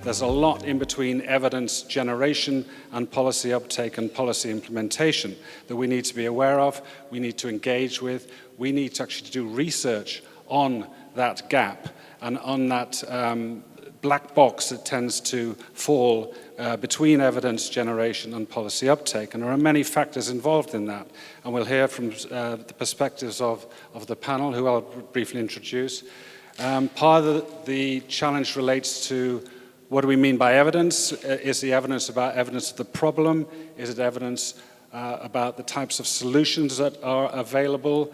there's a lot in between evidence generation and policy uptake and policy implementation that we need to be aware of, we need to engage with, we need to actually do research on that gap and on that black box that tends to fall between evidence generation and policy uptake. And there are many factors involved in that. And we'll hear from the perspectives of the panel, who I'll briefly introduce. Part of the challenge relates to what do we mean by evidence? Is the evidence about evidence of the problem? Is it evidence about the types of solutions that are available?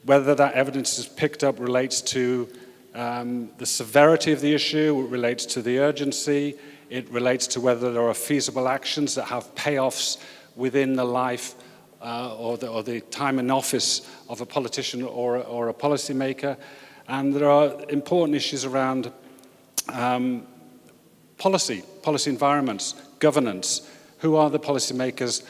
Whether that evidence is picked up relates to the severity of the issue, it relates to the urgency, it relates to whether there are feasible actions that have payoffs within the life or the time in office of a politician or a policymaker. And there are important issues around policy environments, governance. Who are the policymakers?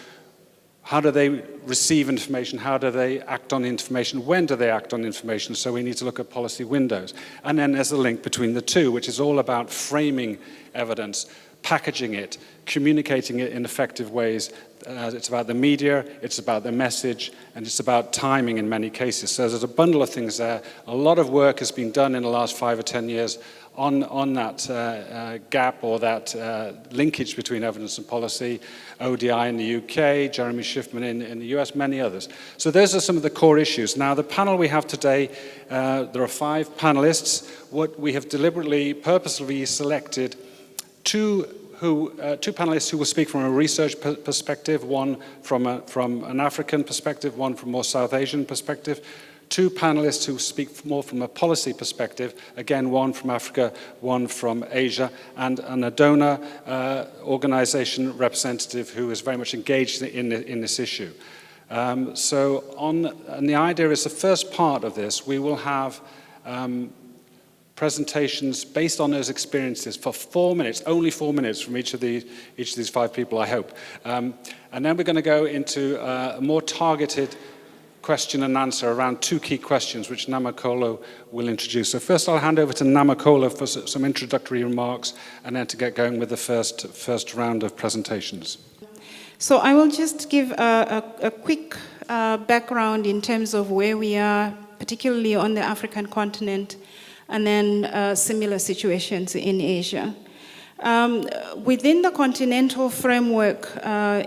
How do they receive information? How do they act on information? When do they act on information? So we need to look at policy windows. And then there's a link between the two, which is all about framing evidence, packaging it, communicating it in effective ways. It's about the media, it's about the message, and it's about timing in many cases. So there's a bundle of things there. A lot of work has been done in the last 5 or 10 years on that gap or that linkage between evidence and policy. ODI in the UK, Jeremy Schiffman in the US, many others. So those are some of the core issues. Now, the panel we have today, there are 5 panelists. What we have deliberately, purposely selected two panelists who will speak from a research perspective, one from an African perspective, one from a more South Asian perspective. 2 panelists who speak more from a policy perspective, again, one from Africa, one from Asia, and a donor organization representative who is very much engaged in this issue. And the idea is the first part of this, we will have presentations based on those experiences for 4 minutes, only 4 minutes from each of these 5 people, I hope. And then we're going to go into a more targeted question and answer around 2 key questions, which Namakolo will introduce. So first I'll hand over to Namakolo for some introductory remarks, and then to get going with the first round of presentations. So I will just give a quick background in terms of where we are, particularly on the African continent, and then similar situations in Asia. Within the continental framework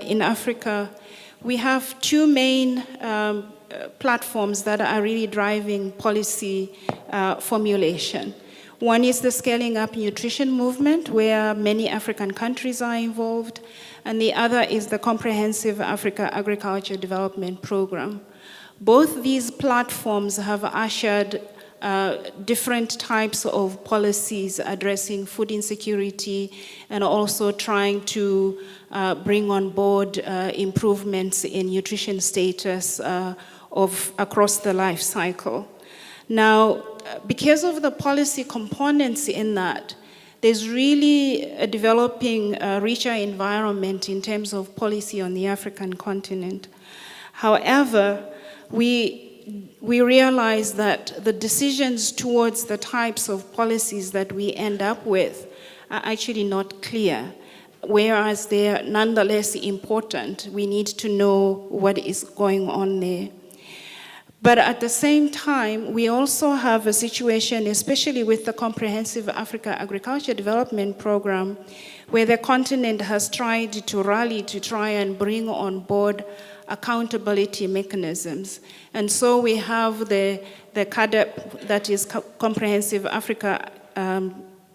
in Africa, we have 2 main platforms that are really driving policy formulation. One is the Scaling Up Nutrition movement, where many African countries are involved, and the other is the Comprehensive Africa Agriculture Development Program. Both these platforms have ushered different types of policies addressing food insecurity and also trying to bring on board improvements in nutrition status across the life cycle. Now, because of the policy components in that, there's really a developing richer environment in terms of policy on the African continent. However, we realize that the decisions towards the types of policies that we end up with are actually not clear. Whereas they're nonetheless important, we need to know what is going on there. But at the same time, we also have a situation, especially with the Comprehensive Africa Agriculture Development Program, where the continent has tried to rally to try and bring on board accountability mechanisms. And so we have the CADEP, that is Comprehensive Africa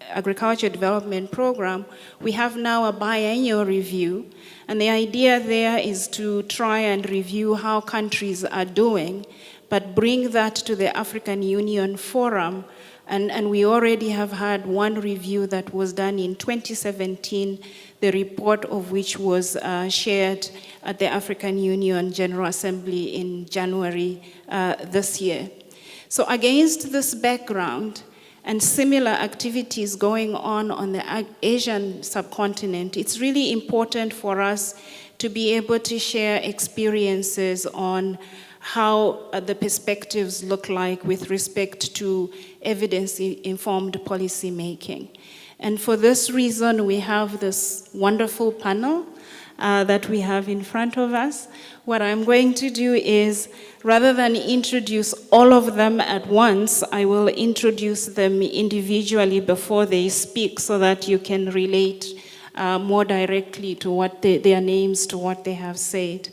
Agriculture Development Program. We have now a biannual review, and the idea there is to try and review how countries are doing, but bring that to the African Union Forum. And we already have had one review that was done in 2017, the report of which was shared at the African Union General Assembly in January this year. So against this background and similar activities going on the Asian subcontinent, it's really important for us to be able to share experiences on how the perspectives look like with respect to evidence-informed policy making. And for this reason, we have this wonderful panel that we have in front of us. What I'm going to do is, rather than introduce all of them at once, I will introduce them individually before they speak so that you can relate more directly to what their names, to what they have said.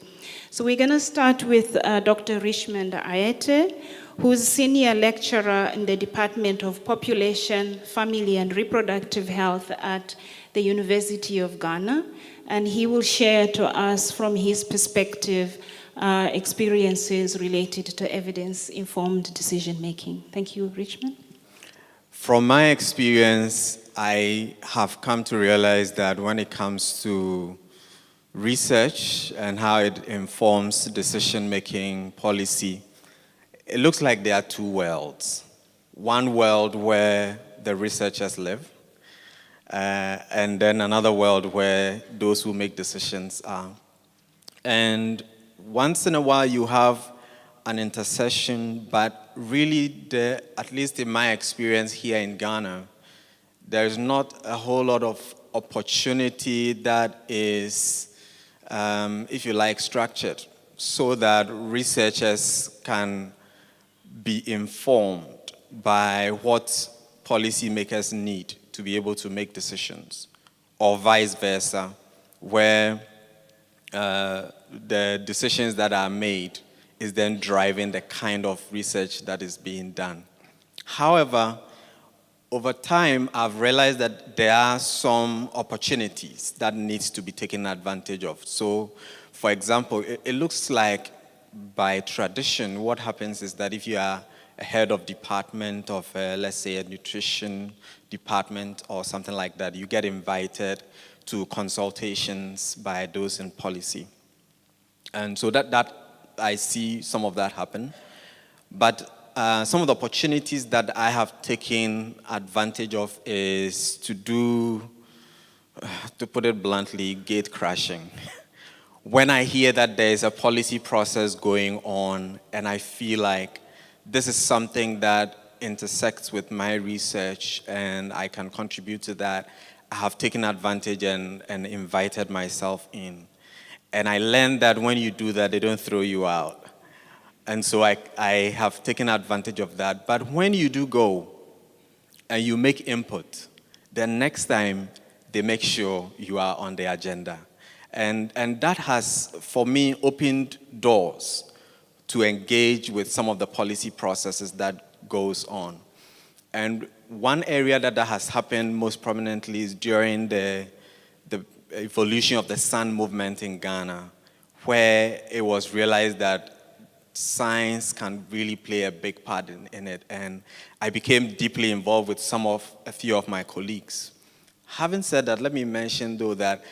So we're going to start with Dr. Richmond Ayete, who's senior lecturer in the Department of Population, Family and Reproductive Health at the University of Ghana. And he will share to us from his perspective experiences related to evidence-informed decision-making. Thank you, Richmond. From my experience, I have come to realize that when it comes to research and how it informs decision-making policy, it looks like there are two worlds. One world where the researchers live, and then another world where those who make decisions are. And once in a while you have an intersection, but really, at least in my experience here in Ghana, there is not a whole lot of opportunity that is, if you like, structured so that researchers can be informed by what policymakers need to be able to make decisions, or vice versa, where the decisions that are made is then driving the kind of research that is being done. However, over time, I've realized that there are some opportunities that needs to be taken advantage of. So, for example, it looks like by tradition, what happens is that if you are a head of department of, let's say, a nutrition department or something like that, you get invited to consultations by those in policy. And so that I see some of that happen. But some of the opportunities that I have taken advantage of is to do, to put it bluntly, gate crashing. When I hear that there is a policy process going on and I feel like this is something that intersects with my research and I can contribute to that, I have taken advantage and invited myself in. And I learned that when you do that, they don't throw you out. And so I have taken advantage of that. But when you do go and you make input, then next time they make sure you are on the agenda. And that has, for me, opened doors to engage with some of the policy processes that goes on. And one area that has happened most prominently is during the evolution of the Sun movement in Ghana, where it was realized that science can really play a big part in it. And I became deeply involved with a few of my colleagues. Having said that, let me mention, though, that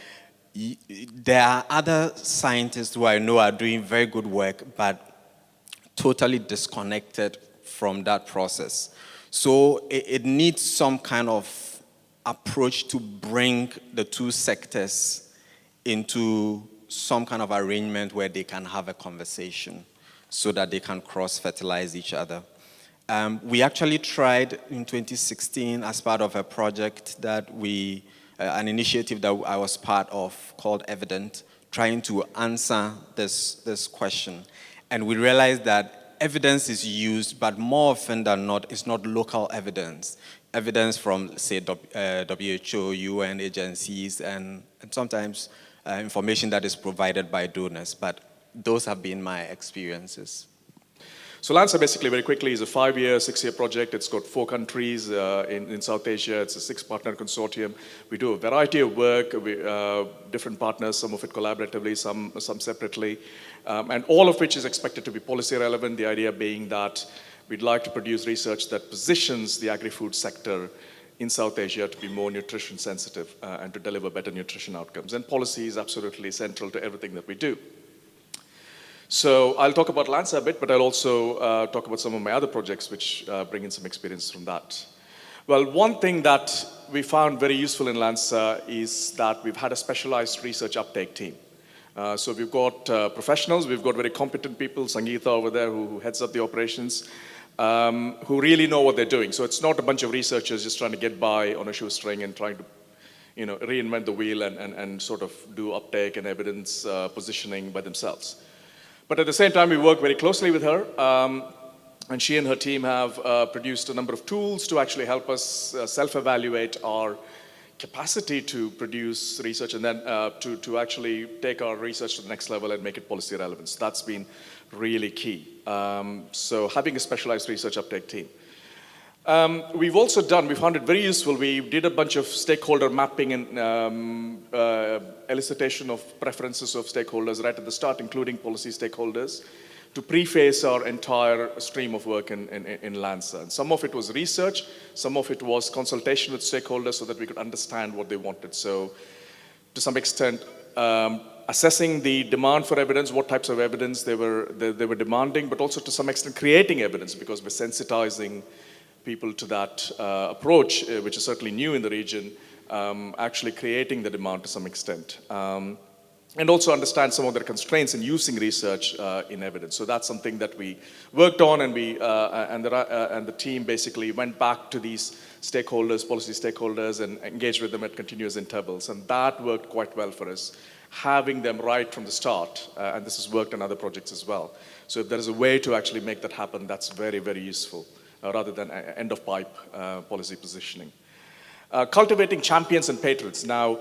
there are other scientists who I know are doing very good work, but totally disconnected from that process. So it needs some kind of approach to bring the two sectors into some kind of arrangement where they can have a conversation so that they can cross-fertilize each other. We actually tried in 2016 as part of a project that an initiative that I was part of called Evident, trying to answer this question. And we realized that evidence is used, but more often than not, it's not local evidence. Evidence from, say, WHO, UN agencies, and sometimes information that is provided by donors. But those have been my experiences. So LANSA basically, very quickly, is a 5-year, 6-year project. It's got 4 countries in South Asia. It's a 6-partner consortium. We do a variety of work, different partners, some of it collaboratively, some separately, and all of which is expected to be policy relevant, the idea being that we'd like to produce research that positions the agri-food sector in South Asia to be more nutrition sensitive and to deliver better nutrition outcomes. And policy is absolutely central to everything that we do. So I'll talk about LANSA a bit, but I'll also talk about some of my other projects which bring in some experience from that. Well, one thing that we found very useful in LANSA is that we've had a specialized research uptake team. So we've got professionals, we've got very competent people, Sangeeta over there who heads up the operations, who really know what they're doing. So it's not a bunch of researchers just trying to get by on a shoestring and trying to reinvent the wheel and sort of do uptake and evidence positioning by themselves. But at the same time, we work very closely with her, and she and her team have produced a number of tools to actually help us self-evaluate our capacity to produce research and then to actually take our research to the next level and make it policy relevant. So that's been really key. So having a specialized research uptake team. We've found it very useful. We did a bunch of stakeholder mapping and elicitation of preferences of stakeholders right at the start, including policy stakeholders, to preface our entire stream of work in LANSA. And some of it was research, some of it was consultation with stakeholders so that we could understand what they wanted. So to some extent, assessing the demand for evidence, what types of evidence they were demanding, but also to some extent creating evidence because we're sensitizing people to that approach, which is certainly new in the region, actually creating the demand to some extent. And also understand some of the constraints in using research in evidence. So that's something that we worked on, and the team basically went back to these stakeholders, policy stakeholders, and engaged with them at continuous intervals. And that worked quite well for us, having them right from the start. And this has worked on other projects as well. So if there is a way to actually make that happen, that's very, very useful, rather than end-of-pipe policy positioning. Cultivating champions and patrons. Now,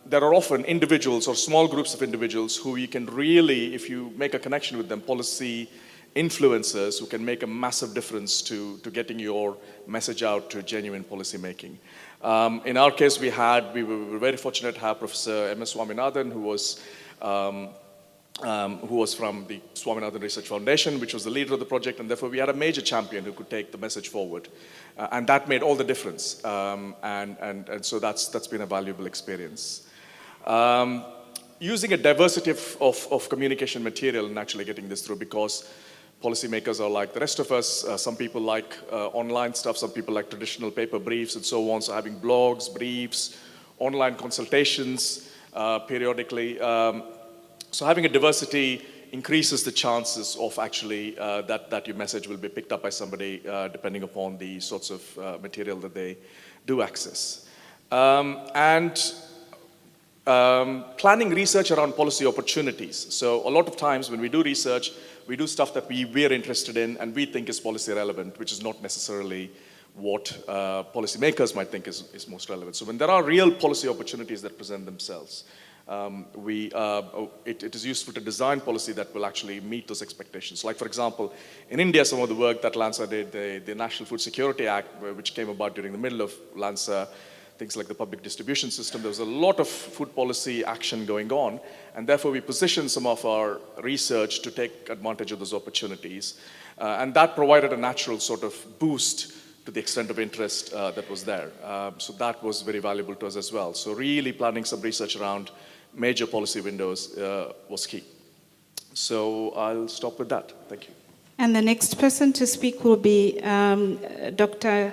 there are often individuals or small groups of individuals who you can really, if you make a connection with them, policy influencers who can make a massive difference to getting your message out to genuine policy making. In our case, we were very fortunate to have Professor M.S. Swaminathan, who was from the Swaminathan Research Foundation, which was the leader of the project, and therefore we had a major champion who could take the message forward. And that made all the difference. And so that's been a valuable experience. Using a diversity of communication material and actually getting this through, because policymakers are like the rest of us. Some people like online stuff, some people like traditional paper briefs and so on. So having blogs, briefs, online consultations periodically. So having a diversity increases the chances of actually that your message will be picked up by somebody depending upon the sorts of material that they do access. Planning research around policy opportunities. So a lot of times when we do research, we do stuff that we're interested in and we think is policy relevant, which is not necessarily what policymakers might think is most relevant. So when there are real policy opportunities that present themselves, it is useful to design policy that will actually meet those expectations. Like, for example, in India, some of the work that LANSA did, the National Food Security Act, which came about during the middle of LANSA, things like the public distribution system, there was a lot of food policy action going on, and therefore we positioned some of our research to take advantage of those opportunities. And that provided a natural sort of boost to the extent of interest that was there. So that was very valuable to us as well. So really planning some research around major policy windows was key. So I'll stop with that. Thank you. And the next person to speak will be Dr.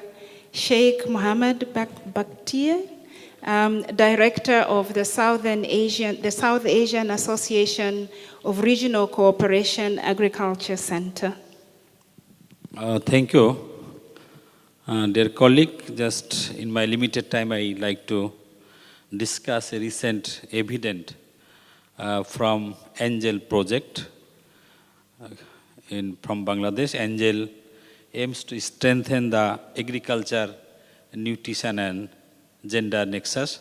Sheikh Mohammed Bakhtiar, Director of the South Asian Association of Regional Cooperation Agriculture Center. Thank you. Dear colleague, just in my limited time, I like to discuss a recent evidence from Angel project from Bangladesh. Angel aims to strengthen the agriculture, nutrition and gender nexus.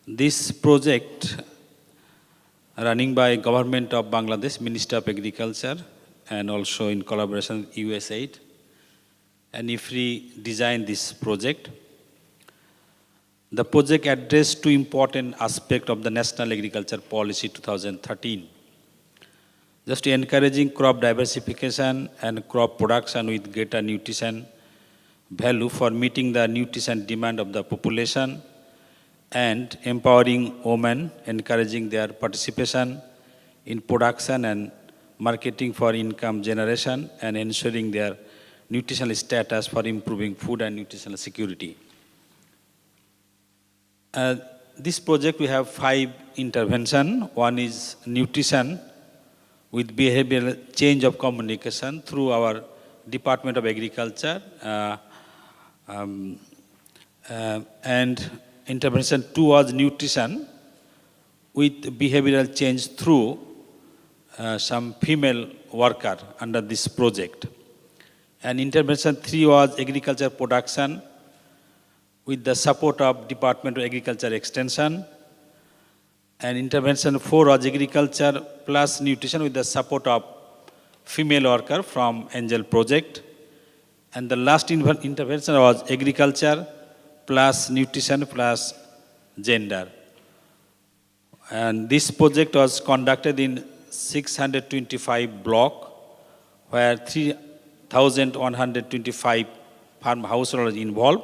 This project running by Government of Bangladesh, Ministry of Agriculture, and also in collaboration with USAID, and IFRI designed this project. The project addressed two important aspects of the National Agriculture Policy 2013. Just encouraging crop diversification and crop production with greater nutrition value for meeting the nutrition demand of the population, and empowering women, encouraging their participation in production and marketing for income generation, and ensuring their nutritional status for improving food and nutritional security. This project, we have 5 interventions. One is nutrition with behavioral change of communication through our Department of Agriculture, and intervention 2 was nutrition with behavioral change through some female worker under this project. And intervention 3 was agriculture production with the support of Department of Agriculture Extension. And intervention 4 was agriculture plus nutrition with the support of female worker from Angel Project. And the last intervention was agriculture plus nutrition plus gender. And this project was conducted in 625 block, where 3,125 farm households involved.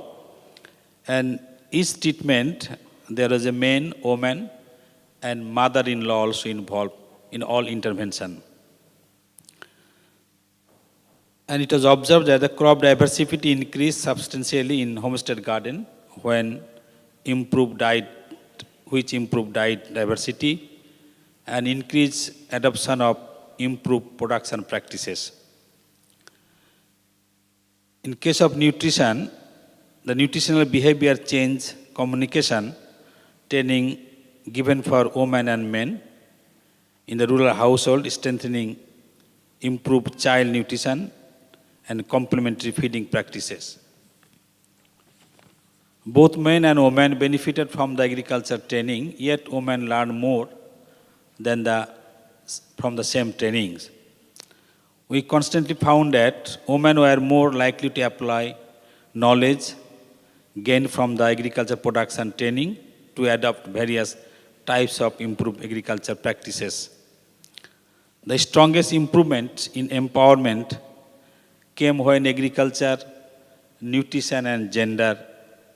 And each treatment, there is a man, woman, and mother-in-law also involved in all intervention. And it was observed that the crop diversity increased substantially in homestead garden when improved diet diversity and increased adoption of improved production practices. In case of nutrition, the nutritional behavior change communication training given for women and men in the rural household, strengthening improved child nutrition and complementary feeding practices. Both men and women benefited from the agriculture training, yet women learned more than from the same trainings. We constantly found that women were more likely to apply knowledge gained from the agriculture production training to adopt various types of improved agriculture practices. The strongest improvement in empowerment came when agriculture, nutrition, and gender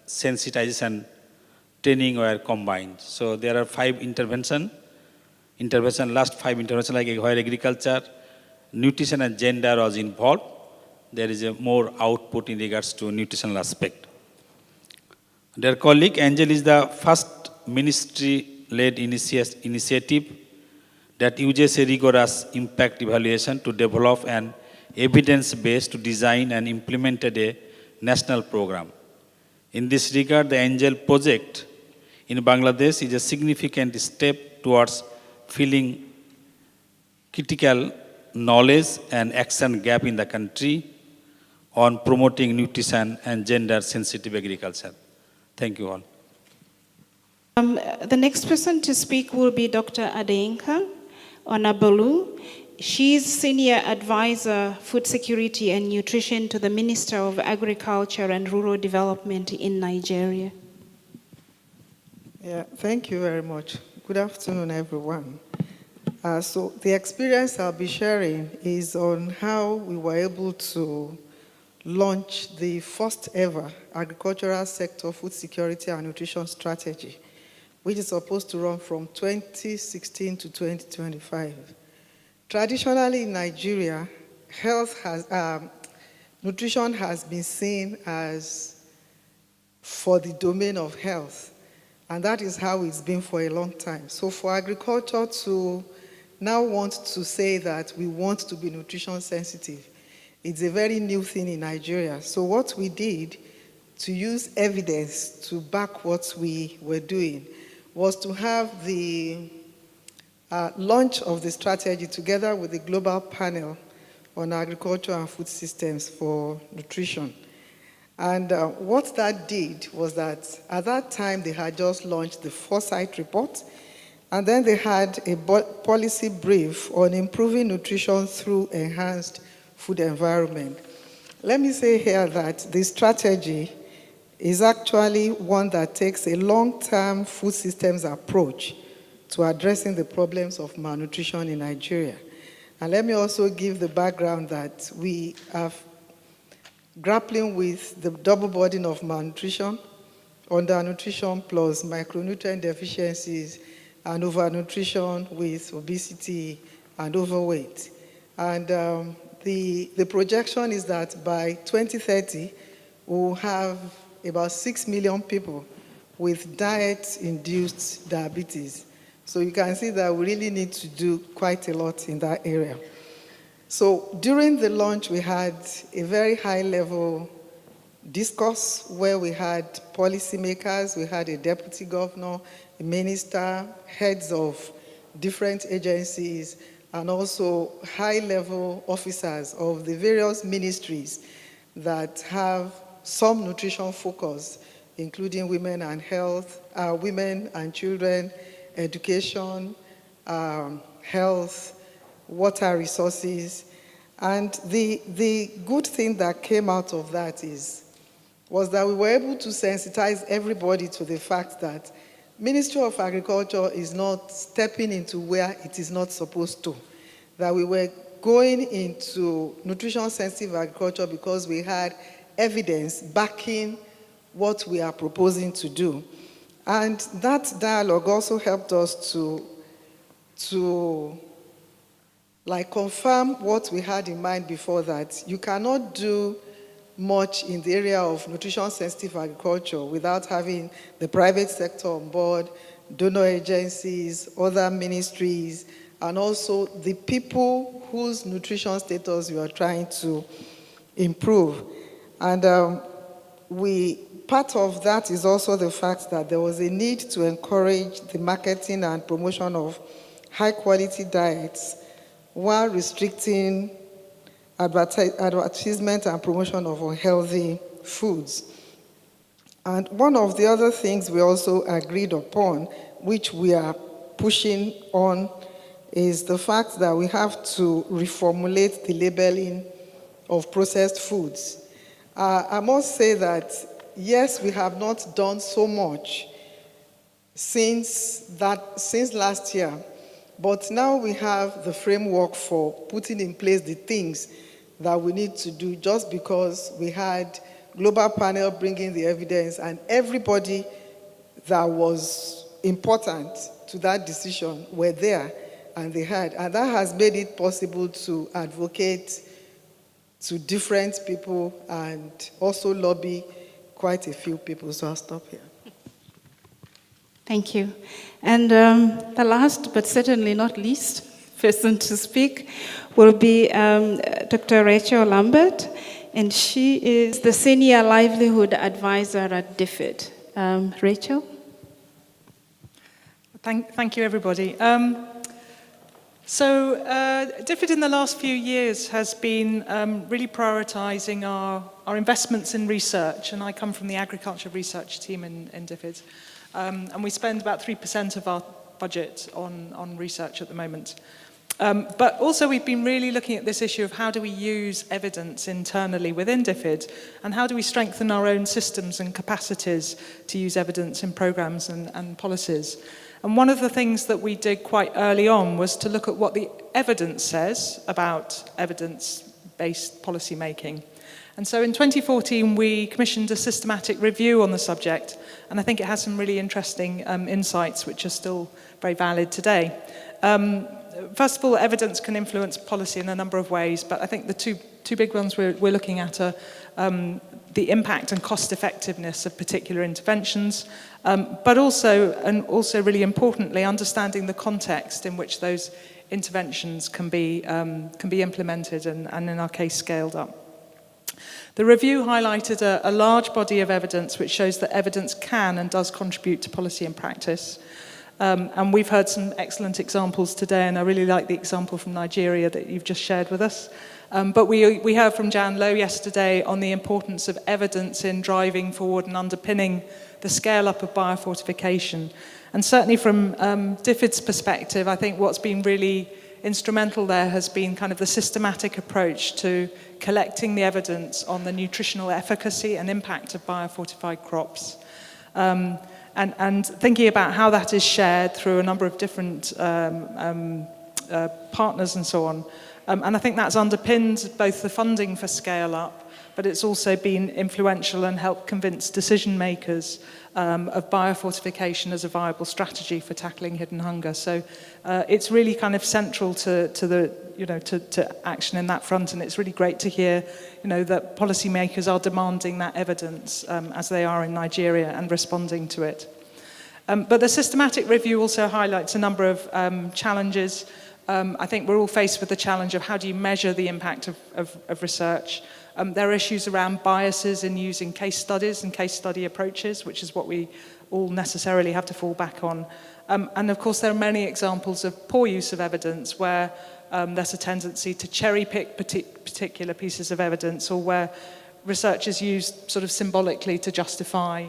sensitization training were combined. So there are 5 last 5 interventions, like where agriculture, nutrition, and gender was involved. There is a more output in regards to nutritional aspect. Dear colleague, Angel is the first ministry-led initiative that uses a rigorous impact evaluation to develop an evidence base to design and implemented a national program. In this regard, the Angel project in Bangladesh is a significant step towards filling critical knowledge and action gap in the country on promoting nutrition and gender-sensitive agriculture. Thank you all. The next person to speak will be Dr. Adina Honorable. She's Senior Advisor, Food Security and Nutrition to the Minister of Agriculture and Rural Development in Nigeria. Yeah, thank you very much. Good afternoon, everyone. So the experience I'll be sharing is on how we were able to launch the first ever agricultural sector food security and nutrition strategy, which is supposed to run from 2016 to 2025. Traditionally in Nigeria, nutrition has been seen as for the domain of health, and that is how it's been for a long time. So for agriculture to now want to say that we want to be nutrition sensitive, it's a very new thing in Nigeria. So what we did to use evidence to back what we were doing was to have the launch of the strategy together with the global panel on agriculture and food systems for nutrition. And what that did was that at that time they had just launched the foresight report, and then they had a policy brief on improving nutrition through enhanced food environment. Let me say here that this strategy is actually one that takes a long-term food systems approach to addressing the problems of malnutrition in Nigeria. And let me also give the background that we are grappling with the double burden of malnutrition, undernutrition plus micronutrient deficiencies, and overnutrition with obesity and overweight. And the projection is that by 2030, we'll have about 6 million people with diet-induced diabetes. So you can see that we really need to do quite a lot in that area. So during the launch, we had a very high-level discourse where we had policymakers, we had a deputy governor, a minister, heads of different agencies, and also high-level officers of the various ministries that have some nutrition focus, including women and health, women and children, education, health, water resources. And the good thing that came out of that was that we were able to sensitize everybody to the fact that Ministry of Agriculture is not stepping into where it is not supposed to. That we were going into nutrition-sensitive agriculture because we had evidence backing what we are proposing to do. And that dialogue also helped us to confirm what we had in mind before, that you cannot do much in the area of nutrition-sensitive agriculture without having the private sector on board, donor agencies, other ministries, and also the people whose nutrition status you are trying to improve. And part of that is also the fact that there was a need to encourage the marketing and promotion of high-quality diets while restricting advertisement and promotion of unhealthy foods. And one of the other things we also agreed upon, which we are pushing on, is the fact that we have to reformulate the labeling of processed foods. I must say that, yes, we have not done so much since last year, but now we have the framework for putting in place the things that we need to do, just because we had global panel bringing the evidence and everybody that was important to that decision were there and and that has made it possible to advocate to different people and also lobby quite a few people. So I'll stop here. Thank you. And the last, but certainly not least, person to speak will be Dr. Rachel Lambert, and she is the Senior Livelihood Advisor at DFID. Rachel? Thank you, everybody. So DFID in the last few years has been really prioritizing our investments in research, and I come from the agriculture research team in DFID. And we spend about 3% of our budget on research at the moment. But also we've been really looking at this issue of how do we use evidence internally within DFID, and how do we strengthen our own systems and capacities to use evidence in programs and policies. And one of the things that we did quite early on was to look at what the evidence says about evidence-based policy making. And so in 2014, we commissioned a systematic review on the subject, and I think it has some really interesting insights which are still very valid today. First of all, evidence can influence policy in a number of ways, but I think the two big ones we're looking at are the impact and cost effectiveness of particular interventions, but also really importantly, understanding the context in which those interventions can be implemented and in our case scaled up. The review highlighted a large body of evidence which shows that evidence can and does contribute to policy and practice. And we've heard some excellent examples today, and I really like the example from Nigeria that you've just shared with us. But we heard from Jan Lowe yesterday on the importance of evidence in driving forward and underpinning the scale-up of biofortification. And certainly from DFID's perspective, I think what's been really instrumental there has been kind of the systematic approach to collecting the evidence on the nutritional efficacy and impact of biofortified crops. And thinking about how that is shared through a number of different partners and so on. And I think that's underpinned both the funding for Scale Up, but it's also been influential and helped convince decision makers of biofortification as a viable strategy for tackling hidden hunger. So it's really kind of central to action in that front, and it's really great to hear, that policymakers are demanding that evidence as they are in Nigeria and responding to it. But the systematic review also highlights a number of challenges. I think we're all faced with the challenge of how do you measure the impact of research. There are issues around biases in using case studies and case study approaches, which is what we all necessarily have to fall back on. And of course, there are many examples of poor use of evidence where there's a tendency to cherry pick particular pieces of evidence, or where research is used sort of symbolically to justify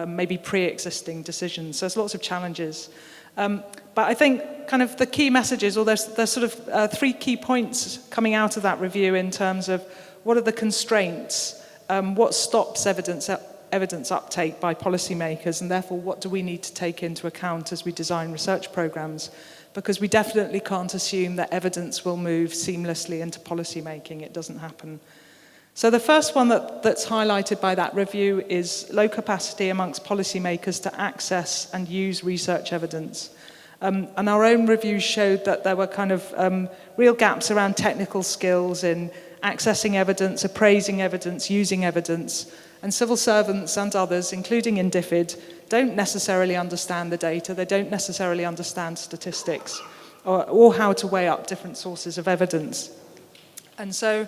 maybe pre-existing decisions. So there's lots of challenges. But I think kind of the key messages, or there's sort of 3 key points coming out of that review in terms of what are the constraints, what stops evidence uptake by policymakers, and therefore what do we need to take into account as we design research programs? Because we definitely can't assume that evidence will move seamlessly into policymaking. It doesn't happen. So the first one that's highlighted by that review is low capacity amongst policymakers to access and use research evidence. And our own reviews showed that there were kind of real gaps around technical skills in accessing evidence, appraising evidence, using evidence. And civil servants and others, including in DFID, don't necessarily understand the data. They don't necessarily understand statistics or how to weigh up different sources of evidence. And so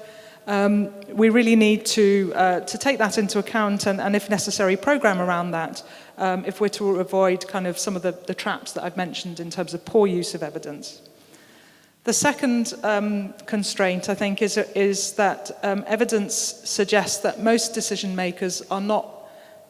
we really need to take that into account and if necessary, program around that if we're to avoid kind of some of the traps that I've mentioned in terms of poor use of evidence. The second constraint, I think, is that evidence suggests that most decision makers are not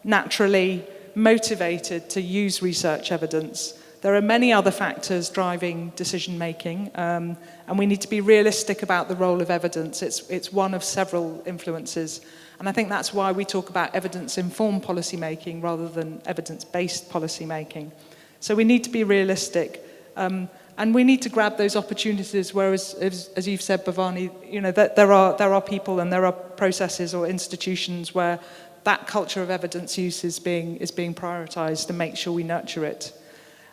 naturally motivated to use research evidence. There are many other factors driving decision making, and we need to be realistic about the role of evidence. It's one of several influences, and I think that's why we talk about evidence-informed policy making rather than evidence-based policy making. So we need to be realistic, and we need to grab those opportunities. Whereas, as you've said, Bhavani, you know that there are people and there are processes or institutions where that culture of evidence use is being prioritised, to make sure we nurture it.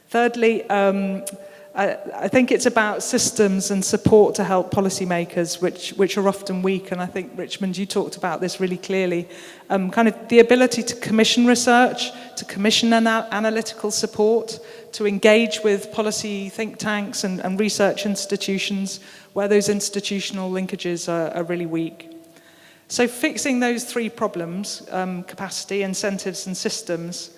Thirdly, I think it's about systems and support to help policymakers, which are often weak. And I think, Richmond, you talked about this really clearly. Kind of the ability to commission research, to commission analytical support, to engage with policy think tanks and research institutions where those institutional linkages are really weak. So fixing those 3 problems, capacity, incentives, and systems,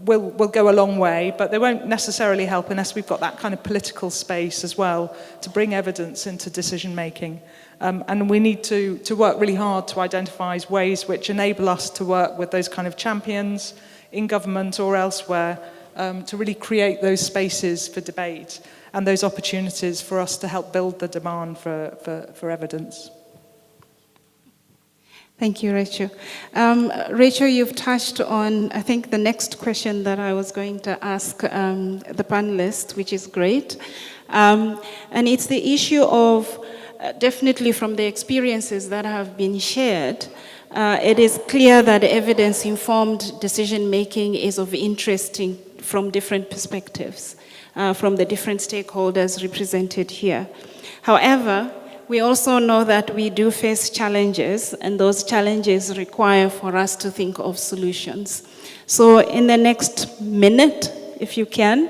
will go a long way, but they won't necessarily help unless we've got that kind of political space as well to bring evidence into decision making. And we need to work really hard to identify ways which enable us to work with those kind of champions in government or elsewhere to really create those spaces for debate and those opportunities for us to help build the demand for evidence. Thank you, Rachel. Rachel, you've touched on, I think, the next question that I was going to ask the panelists, which is great. And it's the issue of, definitely from the experiences that have been shared, it is clear that evidence-informed decision-making is of interest from different perspectives, from the different stakeholders represented here. However, we also know that we do face challenges, and those challenges require for us to think of solutions. So in the next minute, if you can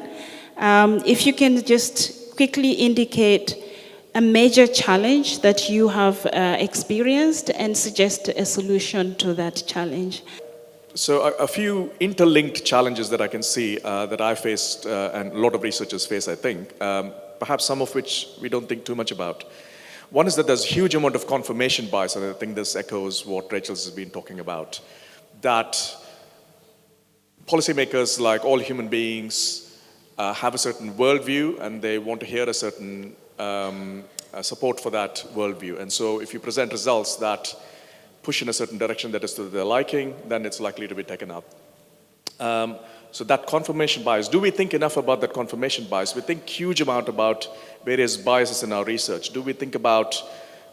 just quickly indicate a major challenge that you have experienced and suggest a solution to that challenge. So a few interlinked challenges that I can see that I faced and a lot of researchers face, I think, perhaps some of which we don't think too much about. One is that there's a huge amount of confirmation bias, and I think this echoes what Rachel has been talking about, that policymakers, like all human beings, have a certain worldview, and they want to hear a certain support for that worldview. And so if you present results that push in a certain direction that is to their liking, then it's likely to be taken up. So that confirmation bias, do we think enough about that confirmation bias? We think huge amount about various biases in our research. Do we think about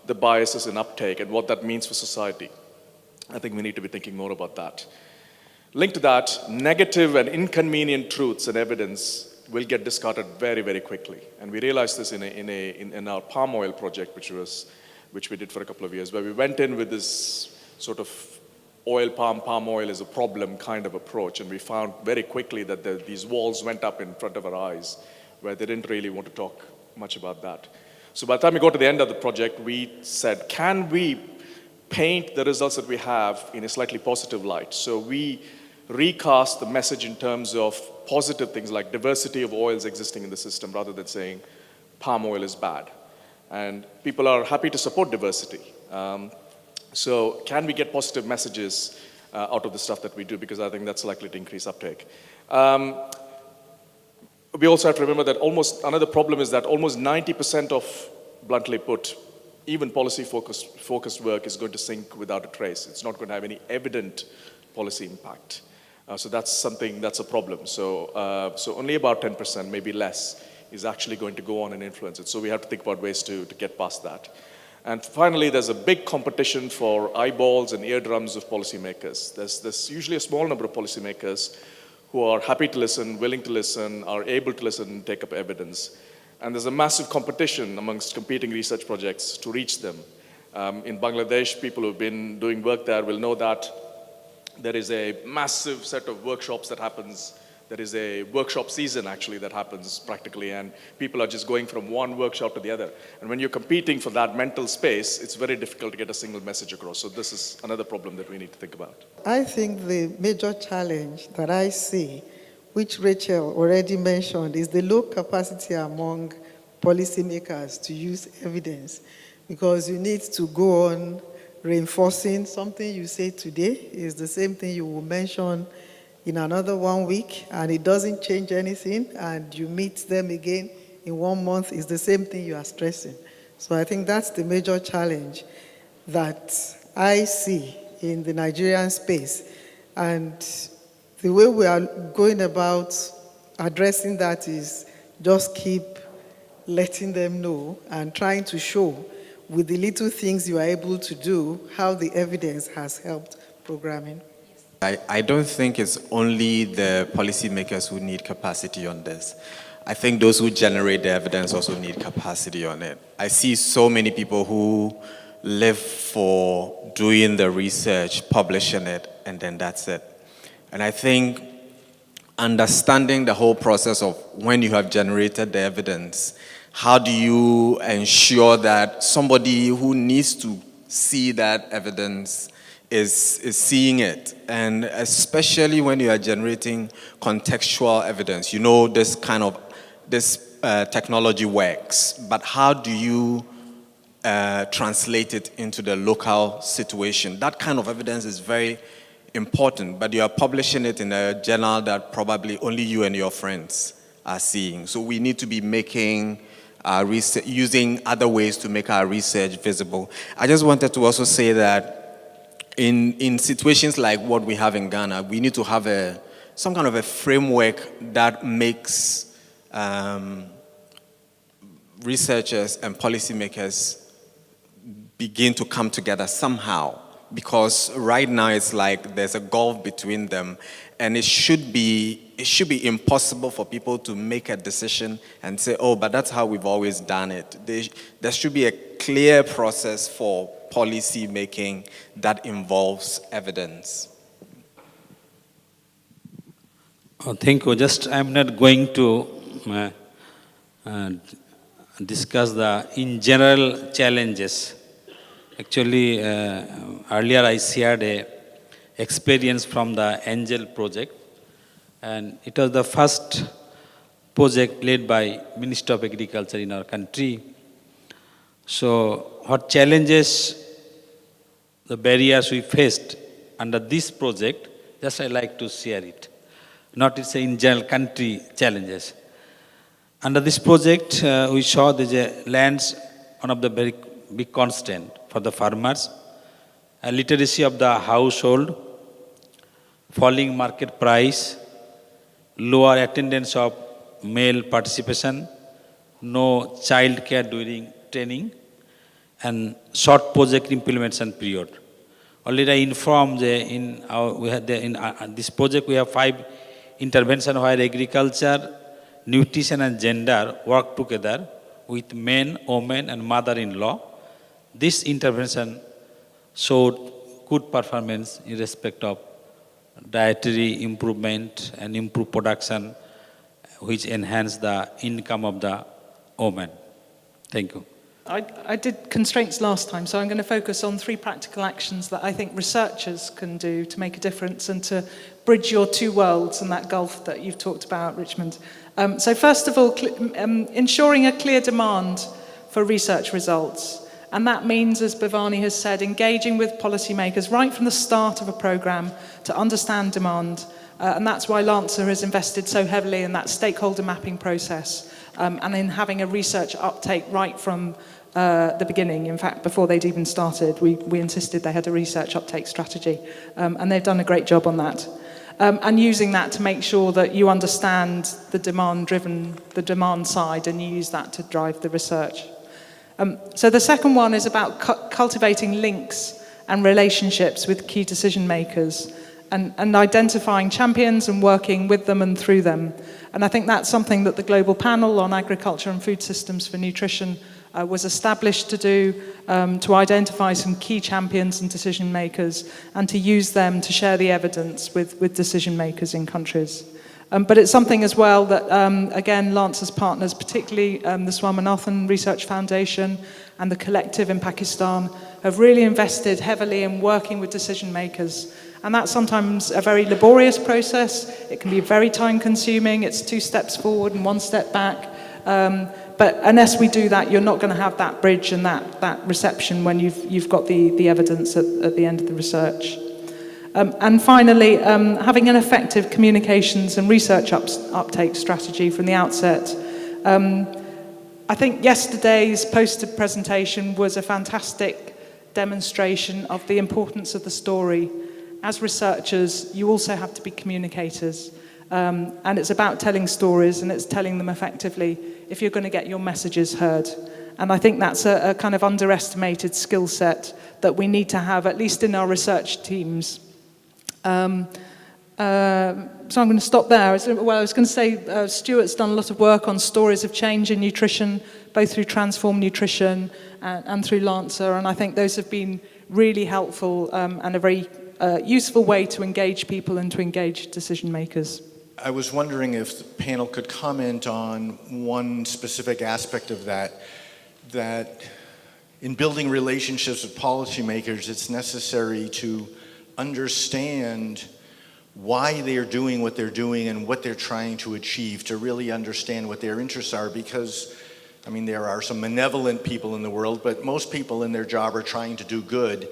the biases in uptake and what that means for society? I think we need to be thinking more about that. Linked to that, negative and inconvenient truths and evidence will get discarded very, very quickly. And we realized this in our palm oil project, which we did for a couple of years, where we went in with this sort of palm oil is a problem kind of approach, and we found very quickly that these walls went up in front of our eyes where they didn't really want to talk much about that. So by the time we got to the end of the project, we said, can we paint the results that we have in a slightly positive light? So we recast the message in terms of positive things like diversity of oils existing in the system rather than saying palm oil is bad. And people are happy to support diversity. So can we get positive messages out of the stuff that we do? Because I think that's likely to increase uptake. We also have to remember that another problem is that almost 90% of, bluntly put, even policy-focused work is going to sink without a trace. It's not going to have any evident policy impact. So that's a problem. So only about 10%, maybe less, is actually going to go on and influence it. So we have to think about ways to get past that. And finally, there's a big competition for eyeballs and eardrums of policymakers. There's usually a small number of policymakers who are happy to listen, willing to listen, are able to listen and take up evidence. And there's a massive competition amongst competing research projects to reach them. In Bangladesh, people who've been doing work there will know that there is a massive set of workshops that happens. There is a workshop season, actually, that happens practically, and people are just going from one workshop to the other. And when you're competing for that mental space, it's very difficult to get a single message across. So this is another problem that we need to think about. I think the major challenge that I see, which Rachel already mentioned, is the low capacity among policymakers to use evidence, because you need to go on reinforcing something you say today is the same thing you will mention in another 1 week, and it doesn't change anything, and you meet them again in 1 month, is the same thing you are stressing. So I think that's the major challenge that I see in the Nigerian space. And the way we are going about addressing that is just keep letting them know and trying to show with the little things you are able to do how the evidence has helped programming. I don't think it's only the policymakers who need capacity on this. I think those who generate the evidence also need capacity on it. I see so many people who live for doing the research, publishing it, and then that's it. And I think understanding the whole process of when you have generated the evidence, how do you ensure that somebody who needs to see that evidence is seeing it? And especially when you are generating contextual evidence, you know this technology works, but how do you translate it into the local situation? That kind of evidence is very important, but you are publishing it in a journal that probably only you and your friends are seeing. So we need to be making research, using other ways to make our research visible. I just wanted to also say that in situations like what we have in Ghana, we need to have some kind of a framework that makes researchers and policymakers begin to come together somehow. Because right now it's like there's a gulf between them, and it should be impossible for people to make a decision and say, oh, but that's how we've always done it. There should be a clear process for policy making that involves evidence. Thank you. I'm not going to discuss the in general challenges. Actually, earlier I shared a experience from the Angel project, and it was the first project led by Minister of Agriculture in our country. So, what challenges, the barriers we faced under this project, just I like to share it. Not it's in general country challenges. Under this project, we saw the lands, one of the very big constraint for the farmers, literacy of the household, falling market price, lower attendance of male participation, no child care during training, and short project implementation period. Already I informed in this project we have 5 interventions where agriculture, nutrition and gender work together with men, women and mother-in-law. This intervention showed good performance in respect of dietary improvement and improved production, which enhance the income of the women. Thank you. I did constraints last time, so I'm going to focus on 3 practical actions that I think researchers can do to make a difference and to bridge your 2 worlds and that gulf that you've talked about, Richmond. So first of all, ensuring a clear demand for research results. And that means, as Bhavani has said, engaging with policymakers right from the start of a programme to understand demand. And that's why Lancer has invested so heavily in that stakeholder mapping process and in having a research uptake right from the beginning. In fact, before they'd even started, we insisted they had a research uptake strategy. And they've done a great job on that. And using that to make sure that you understand the demand side, and you use that to drive the research. So the second one is about cultivating links and relationships with key decision makers and identifying champions and working with them and through them. And I think that's something that the Global Panel on Agriculture and Food Systems for Nutrition was established to do, to identify some key champions and decision makers and to use them to share the evidence with decision makers in countries. But it's something as well that, again, Lancer's partners, particularly the Swaminathan Research Foundation and the Collective in Pakistan, have really invested heavily in working with decision makers. And that's sometimes a very laborious process. It can be very time-consuming. It's 2 steps forward and 1 step back. But unless we do that, you're not going to have that bridge and that reception when you've got the evidence at the end of the research. And finally, having an effective communications and research uptake strategy from the outset. I think yesterday's poster presentation was a fantastic demonstration of the importance of the story. As researchers, you also have to be communicators. And it's about telling stories, and it's telling them effectively if you're going to get your messages heard. And I think that's a kind of underestimated skill set that we need to have, at least in our research teams. So I'm going to stop there. Well, I was going to say Stuart's done a lot of work on stories of change in nutrition, both through Transform Nutrition and through Lancer, and I think those have been really helpful and a very useful way to engage people and to engage decision makers. I was wondering if the panel could comment on one specific aspect of that in building relationships with policymakers, it's necessary to understand why they're doing what they're doing and what they're trying to achieve, to really understand what their interests are, because, I mean, there are some malevolent people in the world, but most people in their job are trying to do good,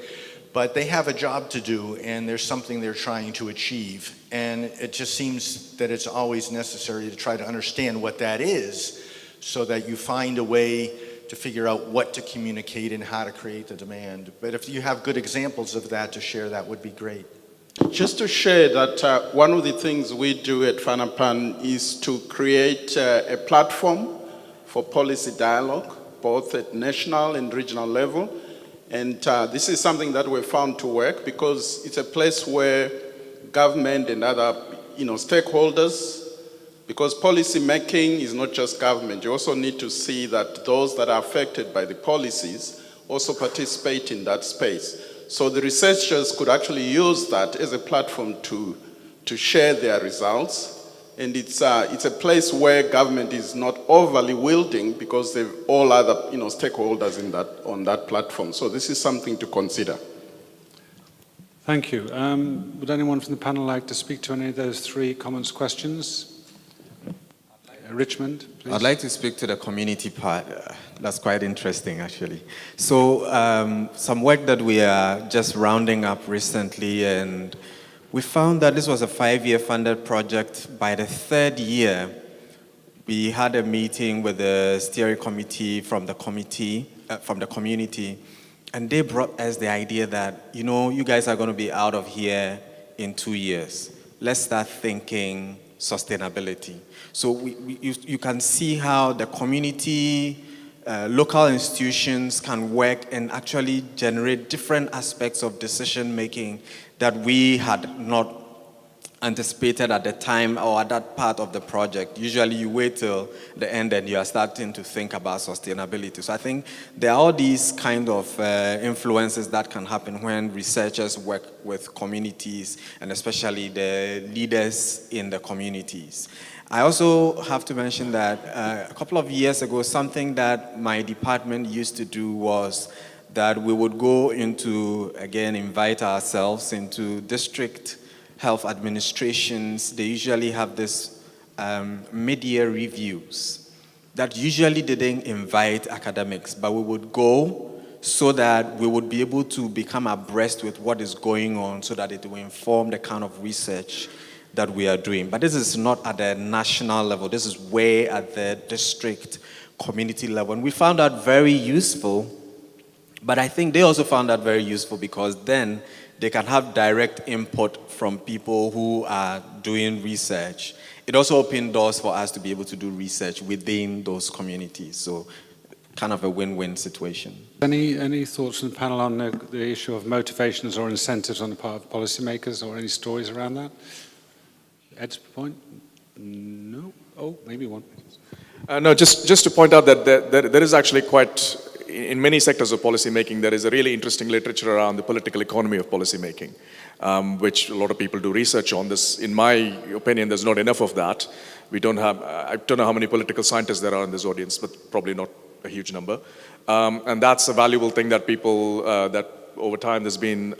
but they have a job to do and there's something they're trying to achieve. And it just seems that it's always necessary to try to understand what that is so that you find a way to figure out what to communicate and how to create the demand. But if you have good examples of that to share, that would be great. Just to share that one of the things we do at FANAPAN is to create a platform for policy dialogue, both at national and regional level. And this is something that we found to work because it's a place where government and other stakeholders, because policy making is not just government, you also need to see that those that are affected by the policies also participate in that space. So the researchers could actually use that as a platform to share their results. And it's a place where government is not overly wielding because they've all other stakeholders on that platform. So this is something to consider. Thank you. Would anyone from the panel like to speak to any of those 3 comments, questions? Richmond, please. I'd like to speak to the community part. That's quite interesting, actually. So some work that we are just rounding up recently, and we found that this was a 5-year funded project. By the 3rd year, we had a meeting with the steering committee from the community, and they brought us the idea that, you guys are going to be out of here in 2 years. Let's start thinking sustainability. So you can see how the community, local institutions can work and actually generate different aspects of decision making that we had not anticipated at the time or at that part of the project. Usually you wait till the end and you are starting to think about sustainability. So I think there are all these kind of influences that can happen when researchers work with communities and especially the leaders in the communities. I also have to mention that a couple of years ago, something that my department used to do was that we would go into, again, invite ourselves into district health administrations. They usually have this mid-year reviews that usually didn't invite academics, but we would go so that we would be able to become abreast with what is going on so that it will inform the kind of research that we are doing. But this is not at the national level. This is way at the district community level. And we found that very useful, but I think they also found that very useful because then they can have direct input from people who are doing research. It also opened doors for us to be able to do research within those communities. So kind of a win-win situation. Any thoughts from the panel on the issue of motivations or incentives on the part of policymakers, or any stories around that? Ed's point? No? Oh, maybe one. No, just to point out that there is actually quite, in many sectors of policy making, there is a really interesting literature around the political economy of policy making, which a lot of people do research on. This, in my opinion, there's not enough of that. We don't have, I don't know how many political scientists there are in this audience, but probably not a huge number. And that's a valuable thing that people, that over time there's been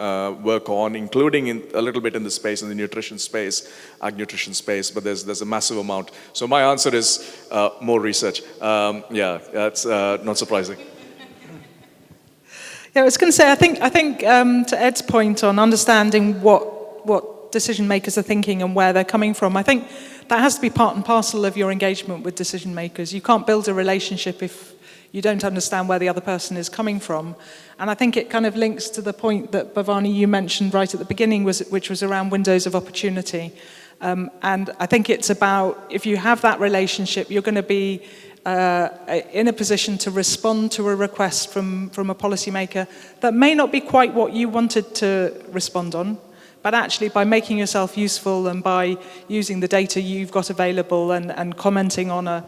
work on, including a little bit in the space, in the nutrition space, ag nutrition space, but there's a massive amount. So my answer is more research. Yeah, that's not surprising. Yeah, I was going to say, I think to Ed's point on understanding what decision makers are thinking and where they're coming from, I think that has to be part and parcel of your engagement with decision makers. You can't build a relationship if you don't understand where the other person is coming from. And I think it kind of links to the point that, Bhavani, you mentioned right at the beginning, which was around windows of opportunity. And I think it's about, if you have that relationship, you're going to be in a position to respond to a request from a policymaker that may not be quite what you wanted to respond on, but actually by making yourself useful and by using the data you've got available and commenting on a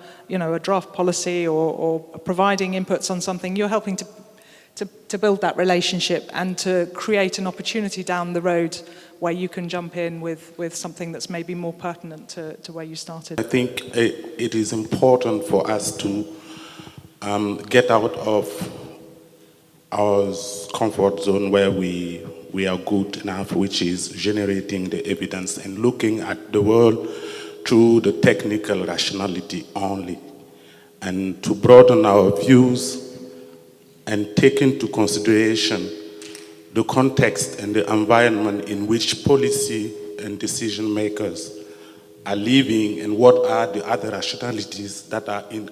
draft policy or providing inputs on something, you're helping to build that relationship and to create an opportunity down the road where you can jump in with something that's maybe more pertinent to where you started. I think it is important for us to get out of our comfort zone where we are good enough, which is generating the evidence and looking at the world through the technical rationality only, and to broaden our views and take into consideration the context and the environment in which policy and decision makers are living, and what are the other rationalities that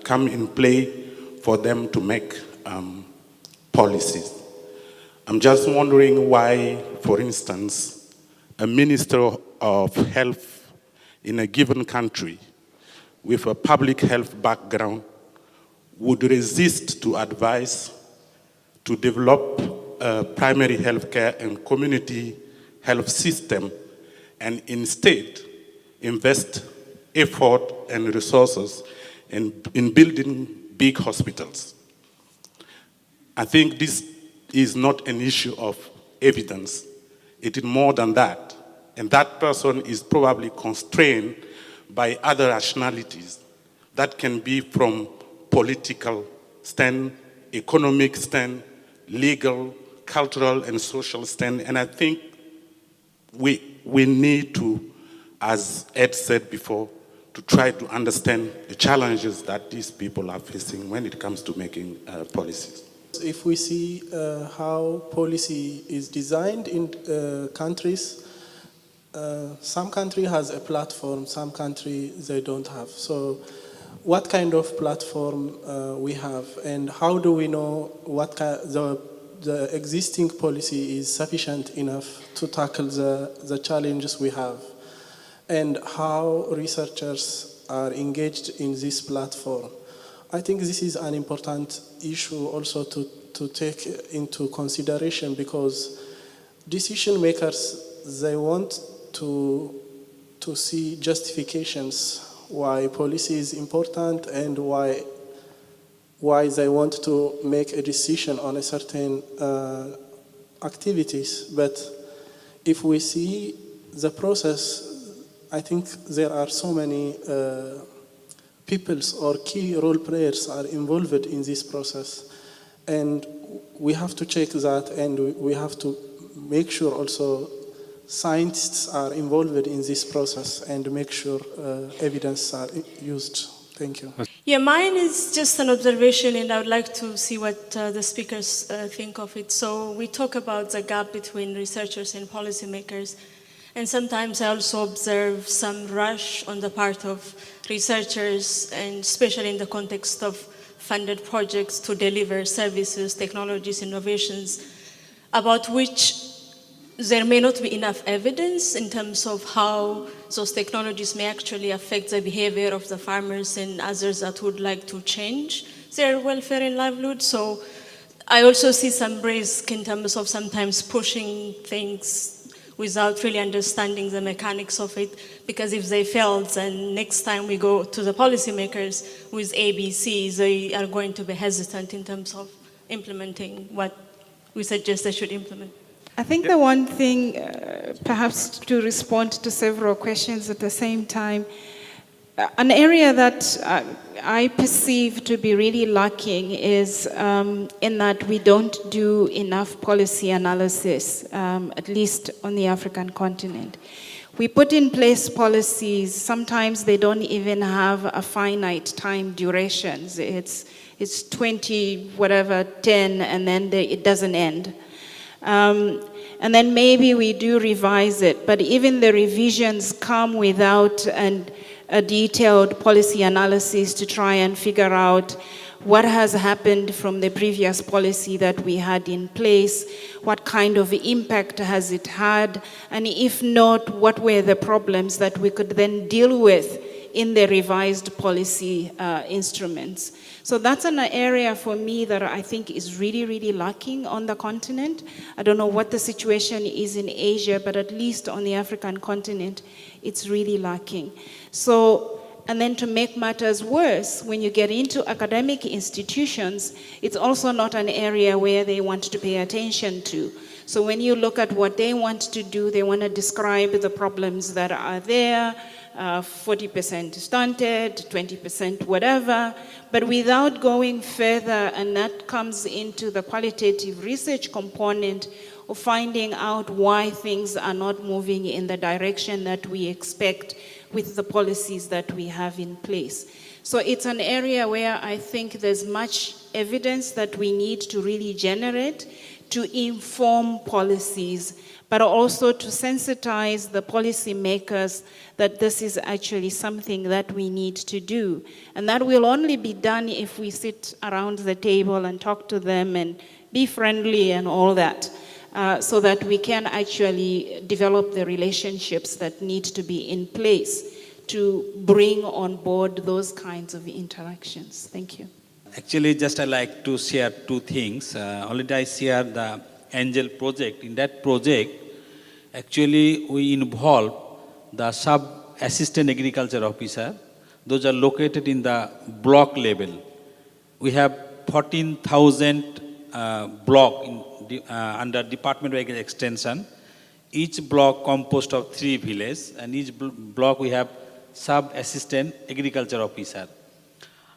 come in play for them to make policies. I'm just wondering why, for instance, a minister of health in a given country with a public health background would resist to advise to develop a primary health care and community health system, and instead invest effort and resources in building big hospitals. I think this is not an issue of evidence. It is more than that. And that person is probably constrained by other rationalities that can be from political stand, economic stand, legal, cultural, and social stand. And I think we need to, as Ed said before, to try to understand the challenges that these people are facing when it comes to making policies. If we see how policy is designed in countries, some country has a platform, some country they don't have. So what kind of platform we have, and how do we know what the existing policy is sufficient enough to tackle the challenges we have, and how researchers are engaged in this platform. I think this is an important issue also to take into consideration, because decision makers, they want to to see justifications why policy is important and why they want to make a decision on a certain activities. But if we see the process, I think there are so many peoples or key role players are involved in this process. And we have to check that, and we have to make sure also scientists are involved in this process and make sure evidence are used. Thank you. Yeah, mine is just an observation, and I would like to see what the speakers think of it. So we talk about the gap between researchers and policymakers, and sometimes I also observe some rush on the part of researchers, and especially in the context of funded projects to deliver services, technologies, innovations, about which there may not be enough evidence in terms of how those technologies may actually affect the behavior of the farmers and others that would like to change their welfare and livelihood. So I also see some risk in terms of sometimes pushing things without really understanding the mechanics of it, because if they fail, then next time we go to the policymakers with ABC, they are going to be hesitant in terms of implementing what we suggest they should implement. I think the one thing, perhaps to respond to several questions at the same time, an area that I perceive to be really lacking is in that we don't do enough policy analysis, at least on the African continent. We put in place policies, sometimes they don't even have a finite time durations. It's 20, whatever, 10, and then it doesn't end. And then maybe we do revise it, but even the revisions come without a detailed policy analysis to try and figure out what has happened from the previous policy that we had in place, what kind of impact has it had, and if not, what were the problems that we could then deal with in the revised policy instruments. So that's an area for me that I think is really, really lacking on the continent. I don't know what the situation is in Asia, but at least on the African continent, it's really lacking. So, and then to make matters worse, when you get into academic institutions, it's also not an area where they want to pay attention to. So when you look at what they want to do, they want to describe the problems that are there, 40% stunted, 20% whatever, but without going further, and that comes into the qualitative research component of finding out why things are not moving in the direction that we expect with the policies that we have in place. So it's an area where I think there's much evidence that we need to really generate to inform policies, but also to sensitize the policymakers that this is actually something that we need to do. And that will only be done if we sit around the table and talk to them and be friendly and all that, so that we can actually develop the relationships that need to be in place to bring on board those kinds of interactions. Thank you. Actually, just I like to share two things. Already I shared the Angel project. In that project, actually we involve the sub-assistant agriculture officer. Those are located in the block level. We have 14,000 block under Department of Agriculture Extension. Each block composed of 3 villages, and each block we have sub-assistant agriculture officer.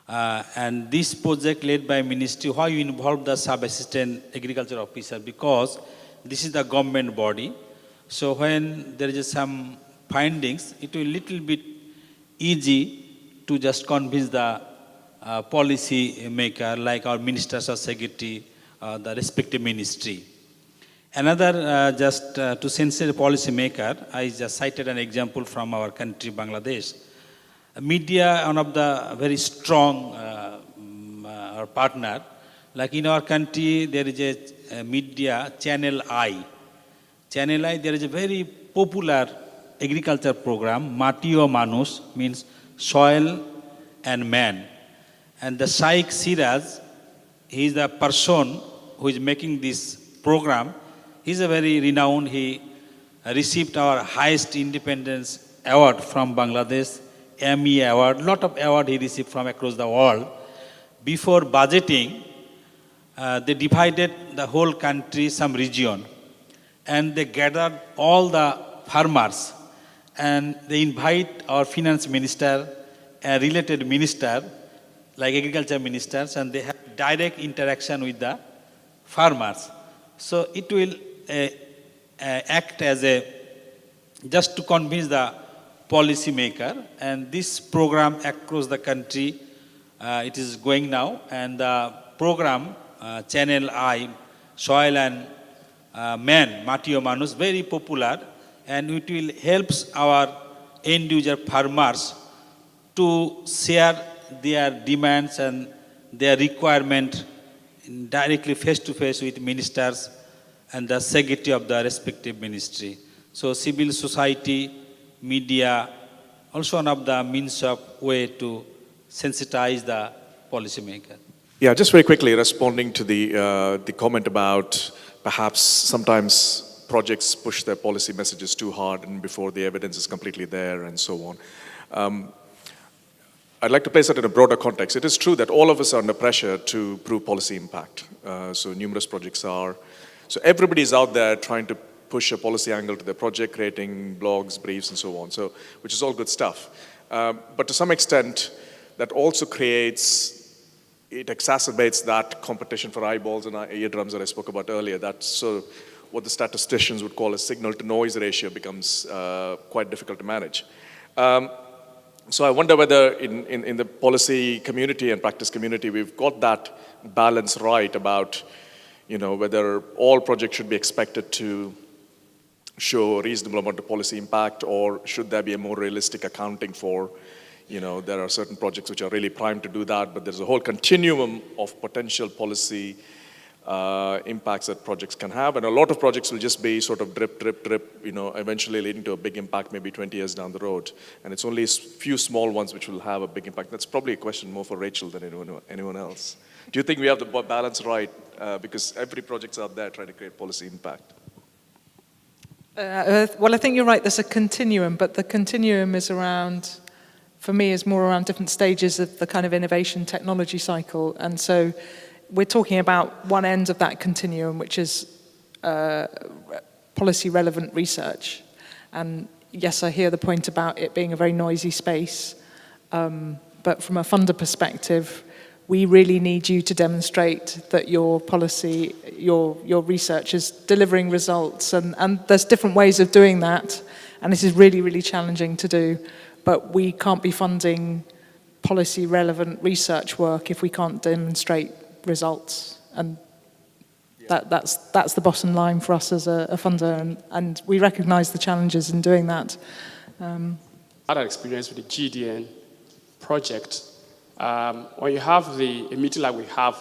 And this project led by ministry, why you involve the sub-assistant agriculture officer? Because this is the government body. So when there is some findings, it will little bit easy to just convince the policy maker, like our ministers or secretary, the respective ministry. Another, just to censor the policy maker, I just cited an example from our country, Bangladesh. Media, one of the very strong our partner. Like in our country, there is a media, Channel I. Channel I, there is a very popular agriculture program, Mati o Manus, means soil and man. And the Shaikh Siraj, he is the person who is making this program. He is a very renowned, he received our highest independence award from Bangladesh, Emmy award, lot of award he received from across the world. Before budgeting, they divided the whole country, some region, and they gathered all the farmers, and they invite our finance minister, a related minister, like agriculture ministers, and they have direct interaction with the farmers. So it will act as a, just to convince the policy maker, and this program across the country, it is going now, and the program, Channel I, Soil and Man, Matio Manus, very popular, and it will help our end user farmers to share their demands and their requirement directly face-to-face with ministers and the secretary of the respective ministry. So civil society, media, also one of the means of way to sensitize the policymaker. Yeah, just very quickly responding to the comment about perhaps sometimes projects push their policy messages too hard and before the evidence is completely there and so on. I'd like to place it in a broader context. It is true that all of us are under pressure to prove policy impact. So numerous projects are. So everybody's out there trying to push a policy angle to their project, creating blogs, briefs, and so on. So, which is all good stuff. But to some extent, that also it exacerbates that competition for eyeballs and eardrums that I spoke about earlier. That's sort of what the statisticians would call a signal-to-noise ratio becomes quite difficult to manage. So I wonder whether in the policy community and practice community, we've got that balance right about, whether all projects should be expected to show a reasonable amount of policy impact, or should there be a more realistic accounting for, there are certain projects which are really primed to do that, but there's a whole continuum of potential policy impacts that projects can have, and a lot of projects will just be sort of drip, drip, drip, eventually leading to a big impact maybe 20 years down the road. And it's only a few small ones which will have a big impact. That's probably a question more for Rachel than anyone else. Do you think we have the balance right? Because every project's out there trying to create policy impact. Well, I think you're right, there's a continuum, but the continuum is around, for me, is more around different stages of the kind of innovation technology cycle. And so we're talking about one end of that continuum, which is policy-relevant research. And yes, I hear the point about it being a very noisy space, but from a funder perspective, we really need you to demonstrate that your policy, your research is delivering results, and there's different ways of doing that, and this is really, really challenging to do, but we can't be funding policy-relevant research work if we can't demonstrate results, and that's the bottom line for us as a funder, and we recognise the challenges in doing that. I had an experience with the GDN project. When you have a meeting like we have,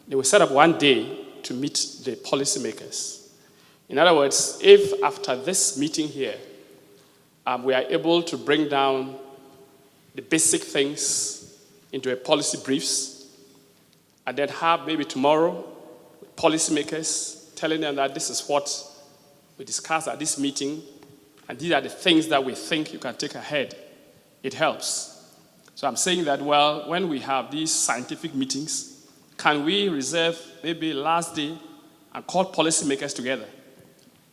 they will set up one day to meet the policymakers. In other words, if after this meeting here, we are able to bring down the basic things into a policy briefs, and then have maybe tomorrow policymakers telling them that this is what we discussed at this meeting, and these are the things that we think you can take ahead, it helps. So I'm saying that, well, when we have these scientific meetings, can we reserve maybe last day and call policymakers together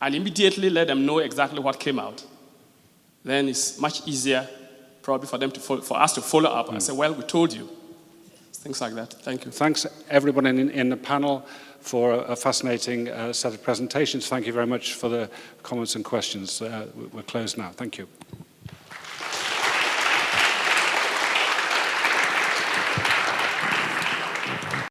and immediately let them know exactly what came out? Then it's much easier probably for us to follow up and say, well, we told you. Things like that. Thank you. Thanks, everyone in the panel, for a fascinating set of presentations. Thank you very much for the comments and questions. We're closed now. Thank you.